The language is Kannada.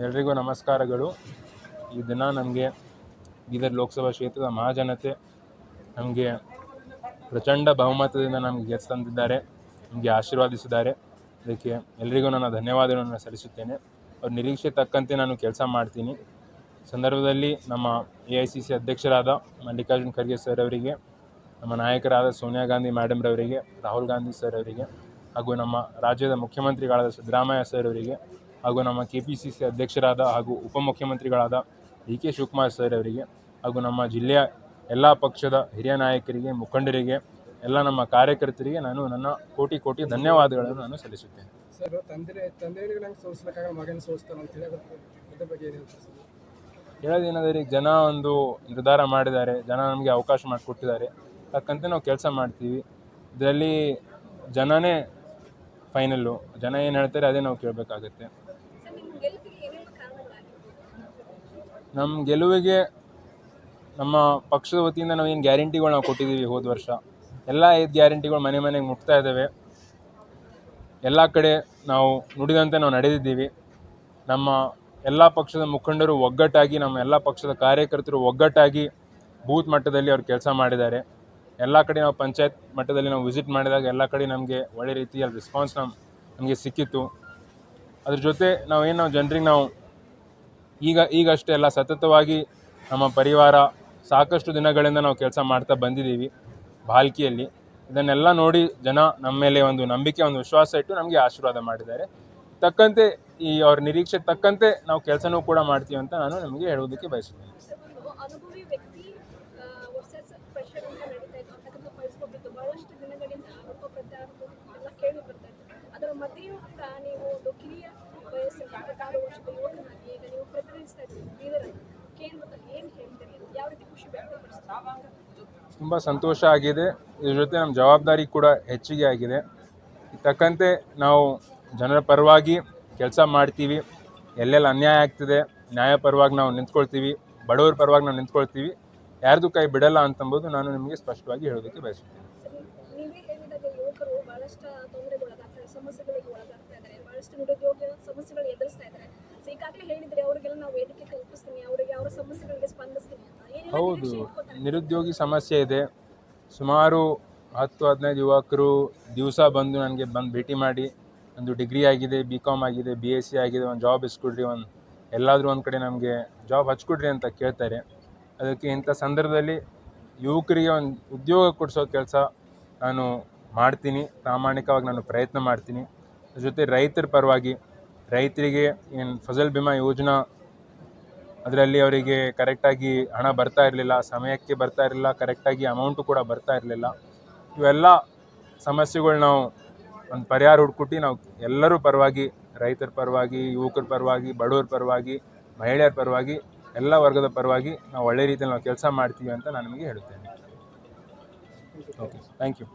ಎಲ್ರಿಗೂ ನಮಸ್ಕಾರಗಳು. ಈ ದಿನ ನಮಗೆ ಬೀದರ್ ಲೋಕಸಭಾ ಕ್ಷೇತ್ರದ ಮಹಾಜನತೆ ನಮಗೆ ಪ್ರಚಂಡ ಬಹುಮತದಿಂದ ನಮಗೆ ಗೆದ್ದು ತಂದಿದ್ದಾರೆ, ನಮಗೆ ಆಶೀರ್ವಾದಿಸಿದ್ದಾರೆ. ಅದಕ್ಕೆ ಎಲ್ರಿಗೂ ನನ್ನ ಧನ್ಯವಾದಗಳನ್ನು ಸಲ್ಲಿಸುತ್ತೇನೆ. ಅವ್ರ ನಿರೀಕ್ಷೆ ತಕ್ಕಂತೆ ನಾನು ಕೆಲಸ ಮಾಡ್ತೀನಿ. ಸಂದರ್ಭದಲ್ಲಿ ನಮ್ಮ AICC ಅಧ್ಯಕ್ಷರಾದ ಮಲ್ಲಿಕಾರ್ಜುನ್ ಖರ್ಗೆ ಸರ್ ಅವರಿಗೆ, ನಮ್ಮ ನಾಯಕರಾದ ಸೋನಿಯಾ ಗಾಂಧಿ ಮೇಡಮ್ ರವರಿಗೆ, ರಾಹುಲ್ ಗಾಂಧಿ ಸರ್ ಅವರಿಗೆ, ಹಾಗೂ ನಮ್ಮ ರಾಜ್ಯದ ಮುಖ್ಯಮಂತ್ರಿಗಳಾದ ಸಿದ್ದರಾಮಯ್ಯ ಸರ್ ಅವರಿಗೆ, ಹಾಗೂ ನಮ್ಮ KPCC ಅಧ್ಯಕ್ಷರಾದ ಹಾಗೂ ಉಪಮುಖ್ಯಮಂತ್ರಿಗಳಾದ DK ಶಿವಕುಮಾರ್ ಸರ್ ಅವರಿಗೆ, ಹಾಗೂ ನಮ್ಮ ಜಿಲ್ಲೆಯ ಎಲ್ಲ ಪಕ್ಷದ ಹಿರಿಯ ನಾಯಕರಿಗೆ, ಮುಖಂಡರಿಗೆ, ಎಲ್ಲ ನಮ್ಮ ಕಾರ್ಯಕರ್ತರಿಗೆ ನಾನು ನನ್ನ ಕೋಟಿ ಕೋಟಿ ಧನ್ಯವಾದಗಳನ್ನು ನಾನು ಸಲ್ಲಿಸುತ್ತೇನೆ. ಸರ್, ಹೇಳೋದೇನಾದರೆ ಜನ ಒಂದು ನಿರ್ಧಾರ ಮಾಡಿದ್ದಾರೆ, ಜನ ನಮಗೆ ಅವಕಾಶ ಮಾಡಿಕೊಟ್ಟಿದ್ದಾರೆ, ತಕ್ಕಂತೆ ನಾವು ಕೆಲಸ ಮಾಡ್ತೀವಿ. ಇದರಲ್ಲಿ ಜನನೇ ಫೈನಲ್ಲು, ಜನ ಏನು ಹೇಳ್ತಾರೆ ಅದೇ ನಾವು ಕೇಳಬೇಕಾಗತ್ತೆ. ನಮ್ಮ ಗೆಲುವಿಗೆ ನಮ್ಮ ಪಕ್ಷದ ವತಿಯಿಂದ ನಾವು ಏನು ಗ್ಯಾರಂಟಿಗಳು ನಾವು ಕೊಟ್ಟಿದ್ದೀವಿ ಹೋದ ವರ್ಷ, ಎಲ್ಲ 5 ಗ್ಯಾರಂಟಿಗಳು ಮನೆ ಮನೆಗೆ ಮುಟ್ತಾ ಇದ್ದಾವೆ. ಎಲ್ಲ ಕಡೆ ನಾವು ನುಡಿದಂತೆ ನಾವು ನಡೆದಿದ್ದೀವಿ. ನಮ್ಮ ಎಲ್ಲ ಪಕ್ಷದ ಮುಖಂಡರು ಒಗ್ಗಟ್ಟಾಗಿ, ನಮ್ಮ ಎಲ್ಲ ಪಕ್ಷದ ಕಾರ್ಯಕರ್ತರು ಒಗ್ಗಟ್ಟಾಗಿ ಬೂತ್ ಮಟ್ಟದಲ್ಲಿ ಅವ್ರು ಕೆಲಸ ಮಾಡಿದ್ದಾರೆ. ಎಲ್ಲ ಕಡೆ ನಾವು ಪಂಚಾಯತ್ ಮಟ್ಟದಲ್ಲಿ ನಾವು ವಿಸಿಟ್ ಮಾಡಿದಾಗ ಎಲ್ಲ ಕಡೆ ನಮಗೆ ಒಳ್ಳೆ ರೀತಿಯಲ್ಲಿ ರೆಸ್ಪಾನ್ಸ್ ನಮಗೆ ಸಿಕ್ಕಿತ್ತು. ಅದ್ರ ಜೊತೆ ನಾವು ಜನರಿಗೆ ನಾವು ಈಗಷ್ಟೇ ಎಲ್ಲ ಸತತವಾಗಿ ನಮ್ಮ ಪರಿವಾರ ಸಾಕಷ್ಟು ದಿನಗಳಿಂದ ನಾವು ಕೆಲಸ ಮಾಡ್ತಾ ಬಂದಿದ್ದೀವಿ ಭಾಲ್ಕಿಯಲ್ಲಿ. ಇದನ್ನೆಲ್ಲ ನೋಡಿ ಜನ ನಮ್ಮ ಮೇಲೆ ಒಂದು ನಂಬಿಕೆ, ಒಂದು ವಿಶ್ವಾಸ ಇಟ್ಟು ನಮಗೆ ಆಶೀರ್ವಾದ ಮಾಡಿದ್ದಾರೆ. ತಕ್ಕಂತೆ ಅವ್ರ ನಿರೀಕ್ಷೆ ತಕ್ಕಂತೆ ನಾವು ಕೆಲಸನೂ ಕೂಡ ಮಾಡ್ತೀವಿ ಅಂತ ನಾನು ನಮಗೆ ಹೇಳೋದಕ್ಕೆ ಬಯಸುತ್ತೇನೆ. ತುಂಬ ಸಂತೋಷ ಆಗಿದೆ. ಇದ್ರ ಜೊತೆ ನಮ್ಮ ಜವಾಬ್ದಾರಿ ಕೂಡ ಹೆಚ್ಚಿಗೆ ಆಗಿದೆ. ತಕ್ಕಂತೆ ನಾವು ಜನರ ಪರವಾಗಿ ಕೆಲಸ ಮಾಡ್ತೀವಿ. ಎಲ್ಲೆಲ್ಲಿ ಅನ್ಯಾಯ ಆಗ್ತಿದೆ ನ್ಯಾಯ ಪರವಾಗಿ ನಾವು ನಿಂತ್ಕೊಳ್ತೀವಿ, ಬಡವರ ಪರವಾಗಿ ನಾವು ನಿಂತ್ಕೊಳ್ತೀವಿ. ಯಾರ್ದು ಕೈ ಬಿಡಲ್ಲ ಅಂತಂಬೋದು ನಾನು ನಿಮಗೆ ಸ್ಪಷ್ಟವಾಗಿ ಹೇಳೋದಕ್ಕೆ ಬಯಸುತ್ತೇನೆ. ಹೌದು, ನಿರುದ್ಯೋಗಿ ಸಮಸ್ಯೆ ಇದೆ. ಸುಮಾರು 10-15 ಯುವಕರು ದಿವಸ ಬಂದು ನನಗೆ ಭೇಟಿ ಮಾಡಿ, ಒಂದು ಡಿಗ್ರಿ ಆಗಿದೆ, BCom ಆಗಿದೆ, BSc ಆಗಿದೆ, ಒಂದು ಜಾಬ್ ಇಸ್ಕೊಡ್ರಿ, ಎಲ್ಲಾದರೂ ಒಂದು ಕಡೆ ನಮಗೆ ಜಾಬ್ ಹಚ್ಕೊಡ್ರಿ ಅಂತ ಕೇಳ್ತಾರೆ. ಅದಕ್ಕೆ ಇಂಥ ಸಂದರ್ಭದಲ್ಲಿ ಯುವಕರಿಗೆ ಒಂದು ಉದ್ಯೋಗ ಕೊಡಿಸೋ ಕೆಲಸ ನಾನು ಮಾಡ್ತೀನಿ, ಪ್ರಾಮಾಣಿಕವಾಗಿ ನಾನು ಪ್ರಯತ್ನ ಮಾಡ್ತೀನಿ. ಜೊತೆ ರೈತರ ಪರವಾಗಿ, ರೈತರಿಗೆ ಏನು ಫಸಲ್ ಬಿಮಾ ಯೋಜನಾ ಅದರಲ್ಲಿ ಅವರಿಗೆ ಕರೆಕ್ಟಾಗಿ ಹಣ ಬರ್ತಾ ಇರಲಿಲ್ಲ, ಸಮಯಕ್ಕೆ ಬರ್ತಾ ಇರಲಿಲ್ಲ, ಕರೆಕ್ಟಾಗಿ ಅಮೌಂಟು ಕೂಡ ಬರ್ತಾ ಇರಲಿಲ್ಲ. ಇವೆಲ್ಲ ಸಮಸ್ಯೆಗಳು ನಾವು ಒಂದು ಪರಿಹಾರ ಹುಡ್ಕೊಟ್ಟು ನಾವು ಎಲ್ಲರೂ ಪರವಾಗಿ, ರೈತರ ಪರವಾಗಿ, ಯುವಕರ ಪರವಾಗಿ, ಬಡವರ ಪರವಾಗಿ, ಮಹಿಳೆಯರ ಪರವಾಗಿ, ಎಲ್ಲ ವರ್ಗದ ಪರವಾಗಿ ನಾವು ಒಳ್ಳೆ ರೀತಿಯಲ್ಲಿ ನಾವು ಕೆಲಸ ಮಾಡ್ತೀವಿ ಅಂತ ನಾನು ನಿಮಗೆ ಹೇಳುತ್ತೇನೆ. Okay, thank you.